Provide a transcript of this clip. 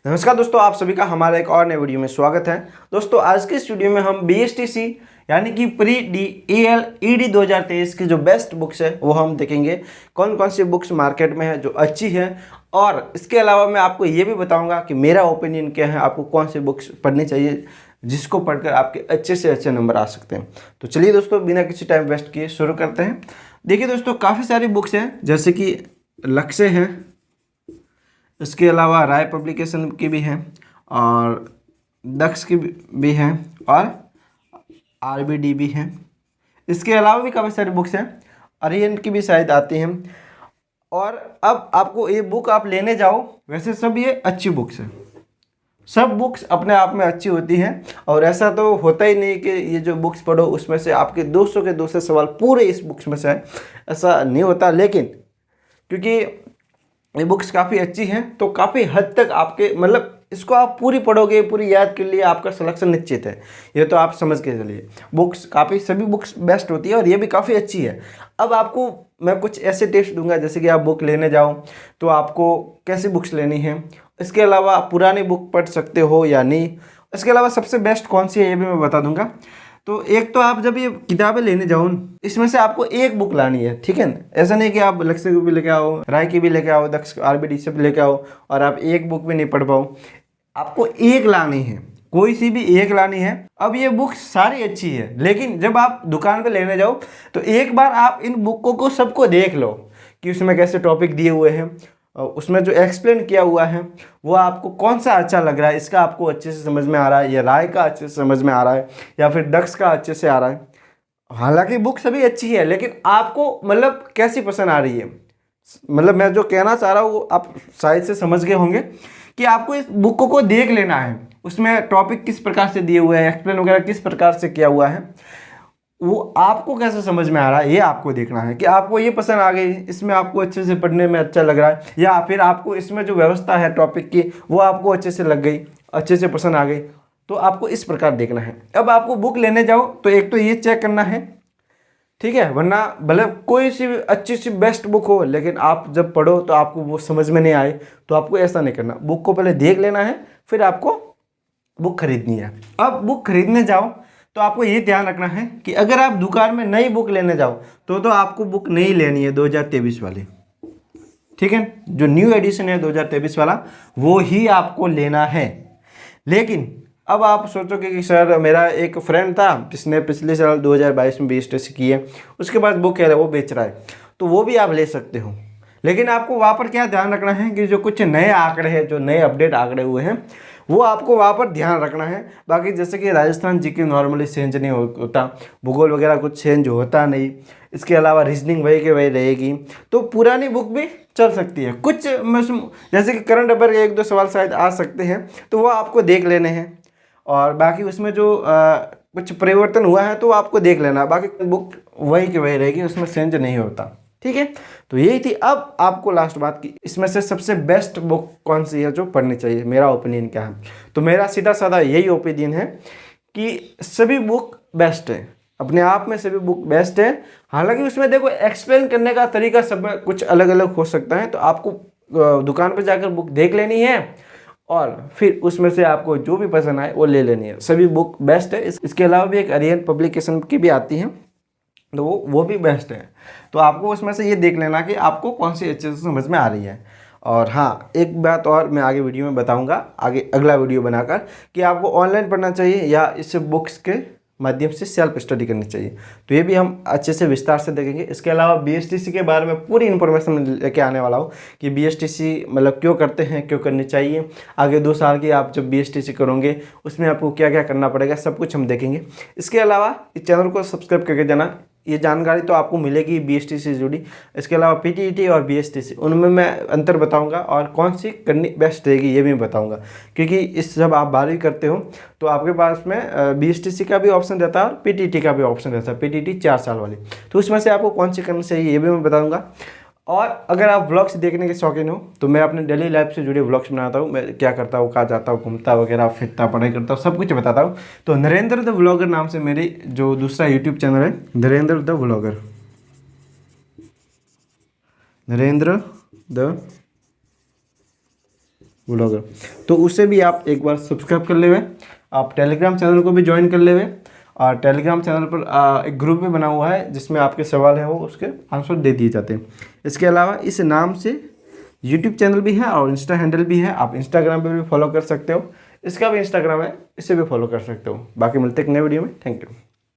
नमस्कार दोस्तों, आप सभी का हमारे एक और नए वीडियो में स्वागत है। दोस्तों आज के इस वीडियो में हम BSTC यानी कि प्री DEL ED 2023 की जो बेस्ट बुक्स है वो हम देखेंगे। कौन कौन सी बुक्स मार्केट में है जो अच्छी है, और इसके अलावा मैं आपको ये भी बताऊंगा कि मेरा ओपिनियन क्या है, आपको कौन सी बुक्स पढ़नी चाहिए जिसको पढ़कर आपके अच्छे से अच्छे नंबर आ सकते हैं। तो चलिए दोस्तों, बिना किसी टाइम वेस्ट किए शुरू करते हैं। देखिए दोस्तों, काफ़ी सारी बुक्स हैं, जैसे कि लक्ष्य है, इसके अलावा राय पब्लिकेशन की भी है, और दक्ष की भी है, और RBD भी है। इसके अलावा भी काफ़ी सारी बुक्स हैं, अरियंट की भी शायद आती हैं। और अब आपको ये बुक आप लेने जाओ, वैसे सब ये अच्छी बुक्स हैं, सब बुक्स अपने आप में अच्छी होती हैं, और ऐसा तो होता ही नहीं कि ये जो बुक्स पढ़ो उसमें से आपके 200 के 200 सवाल पूरे इस बुक्स में से है, ऐसा नहीं होता। लेकिन क्योंकि ये बुक्स काफ़ी अच्छी हैं तो काफ़ी हद तक आपके मतलब इसको आप पूरी पढ़ोगे, पूरी याद के लिए आपका सिलेक्शन निश्चित है, ये तो आप समझ के चलिए। बुक्स काफ़ी सभी बुक्स बेस्ट होती है और ये भी काफ़ी अच्छी है। अब आपको मैं कुछ ऐसे टिप्स दूंगा, जैसे कि आप बुक लेने जाओ तो आपको कैसी बुक्स लेनी है, इसके अलावा आप पुरानी बुक पढ़ सकते हो या नहीं, इसके अलावा सबसे बेस्ट कौन सी है ये भी मैं बता दूंगा। तो एक तो आप जब ये किताबें लेने जाओ, इसमें से आपको एक बुक लानी है, ठीक है ना। ऐसा नहीं कि आप लक्ष्य की भी लेके आओ, राय की भी लेके आओ, दक्ष RBD से भी लेके आओ और आप एक बुक भी नहीं पढ़ पाओ। आपको एक लानी है, कोई सी भी एक लानी है। अब ये बुक सारी अच्छी है, लेकिन जब आप दुकान पे लेने जाओ तो एक बार आप इन बुकों को सबको देख लो कि उसमें कैसे टॉपिक दिए हुए हैं, उसमें जो एक्सप्लेन किया हुआ है वो आपको कौन सा अच्छा लग रहा है, इसका आपको अच्छे से समझ में आ रहा है, या राय का अच्छे से समझ में आ रहा है, या फिर दक्ष का अच्छे से आ रहा है। हालांकि बुक सभी अच्छी है, लेकिन आपको मतलब कैसी पसंद आ रही है, मतलब मैं जो कहना चाह रहा हूँ वो आप शायद से समझ गए होंगे कि आपको इस बुक को देख लेना है, उसमें टॉपिक किस प्रकार से दिए हुए हैं, एक्सप्लेन वगैरह किस प्रकार से किया हुआ है, वो आपको कैसे समझ में आ रहा है ये आपको देखना है। कि आपको ये पसंद आ गई, इसमें आपको अच्छे से पढ़ने में अच्छा लग रहा है, या फिर आपको इसमें जो व्यवस्था है टॉपिक की वो आपको अच्छे से लग गई, अच्छे से पसंद आ गई, तो आपको इस प्रकार देखना है। अब आपको बुक लेने जाओ तो एक तो ये चेक करना है, ठीक है, वरना भले कोई सी भी अच्छी सी बेस्ट बुक हो, लेकिन आप जब पढ़ो तो आपको वो समझ में नहीं आए, तो आपको ऐसा नहीं करना। बुक को पहले देख लेना है, फिर आपको बुक खरीदनी है। अब बुक खरीदने जाओ तो आपको ये ध्यान रखना है कि अगर आप दुकान में नई बुक लेने जाओ तो आपको बुक नहीं लेनी है 2023 वाली, ठीक है। जो न्यू एडिशन है 2023 वाला वो ही आपको लेना है। लेकिन अब आप सोचोगे कि सर मेरा एक फ्रेंड था जिसने पिछले साल 2022 में BSTC की है, उसके पास बुक है वो बेच रहा है, तो वो भी आप ले सकते हो। लेकिन आपको वहाँ पर क्या ध्यान रखना है कि जो कुछ नए आंकड़े हैं, जो नए अपडेट आंकड़े हुए हैं, वो आपको वहाँ पर ध्यान रखना है। बाकी जैसे कि राजस्थान GK नॉर्मली चेंज नहीं होता, भूगोल वगैरह कुछ चेंज होता नहीं, इसके अलावा रीजनिंग वही के वही रहेगी, तो पुरानी बुक भी चल सकती है। कुछ जैसे कि करंट अफेयर के 1-2 सवाल शायद आ सकते हैं, तो वो आपको देख लेने हैं, और बाकी उसमें जो कुछ परिवर्तन हुआ है तो आपको देख लेना, बाकी बुक वही की वही रहेगी, उसमें चेंज नहीं होता, ठीक है। तो यही थी। अब आपको लास्ट बात की, इसमें से सबसे बेस्ट बुक कौन सी है जो पढ़नी चाहिए, मेरा ओपिनियन क्या है। तो मेरा सीधा साधा यही ओपिनियन है कि सभी बुक बेस्ट है, अपने आप में सभी बुक बेस्ट है। हालांकि उसमें देखो एक्सप्लेन करने का तरीका सब कुछ अलग अलग हो सकता है, तो आपको दुकान पर जाकर बुक देख लेनी है और फिर उसमें से आपको जो भी पसंद आए वो ले लेनी है। सभी बुक बेस्ट है। इसके अलावा भी एक अरियंट पब्लिकेशन की भी आती है, तो वो भी बेस्ट है। तो आपको उसमें से ये देख लेना कि आपको कौन सी अच्छे से समझ में आ रही है। और हाँ, एक बात और मैं आगे वीडियो में बताऊंगा, आगे अगला वीडियो बनाकर, कि आपको ऑनलाइन पढ़ना चाहिए या इस बुक्स के माध्यम से सेल्फ स्टडी करनी चाहिए। तो ये भी हम अच्छे से विस्तार से देखेंगे। इसके अलावा BSTC के बारे में पूरी इन्फॉर्मेशन लेके आने वाला हूँ कि BSTC मतलब क्यों करते हैं, क्यों करनी चाहिए, आगे 2 साल की आप जब BSTC करोगे उसमें आपको क्या क्या करना पड़ेगा, सब कुछ हम देखेंगे। इसके अलावा इस चैनल को सब्सक्राइब करके जाना, ये जानकारी तो आपको मिलेगी BSTC से जुड़ी। इसके अलावा PTET और BSTC, उनमें मैं अंतर बताऊंगा, और कौन सी करनी बेस्ट रहेगी ये भी बताऊंगा। क्योंकि इस जब आप 12वीं करते हो तो आपके पास में BSTC का भी ऑप्शन रहता है और PTET का भी ऑप्शन रहता है, PTET 4 साल वाली, तो उसमें से आपको कौन सी करनी चाहिए ये भी मैं बताऊँगा। और अगर आप व्लॉग्स देखने के शौकीन हो तो मैं अपने डेली लाइफ से जुड़े व्लॉग्स बनाता हूँ। मैं क्या करता हूँ, कहाँ जाता हूँ, घूमता वगैरह, फिरता, पढ़ाई करता हूँ, सब कुछ बताता हूँ। तो नरेंद्र द व्लॉगर नाम से मेरी जो दूसरा यूट्यूब चैनल है, Narendra the vlogger, Narendra the blogger, तो उसे भी आप एक बार सब्सक्राइब कर लेवे। आप टेलीग्राम चैनल को भी ज्वाइन कर लेवे, और टेलीग्राम चैनल पर एक ग्रुप भी बना हुआ है जिसमें आपके सवाल है वो उसके आंसर दे दिए जाते हैं। इसके अलावा इस नाम से यूट्यूब चैनल भी है और इंस्टा हैंडल भी है, आप इंस्टाग्राम पे भी फॉलो कर सकते हो। इसका भी इंस्टाग्राम है, इसे भी फॉलो कर सकते हो। बाकी मिलते हैं एक नए वीडियो में। Thank you.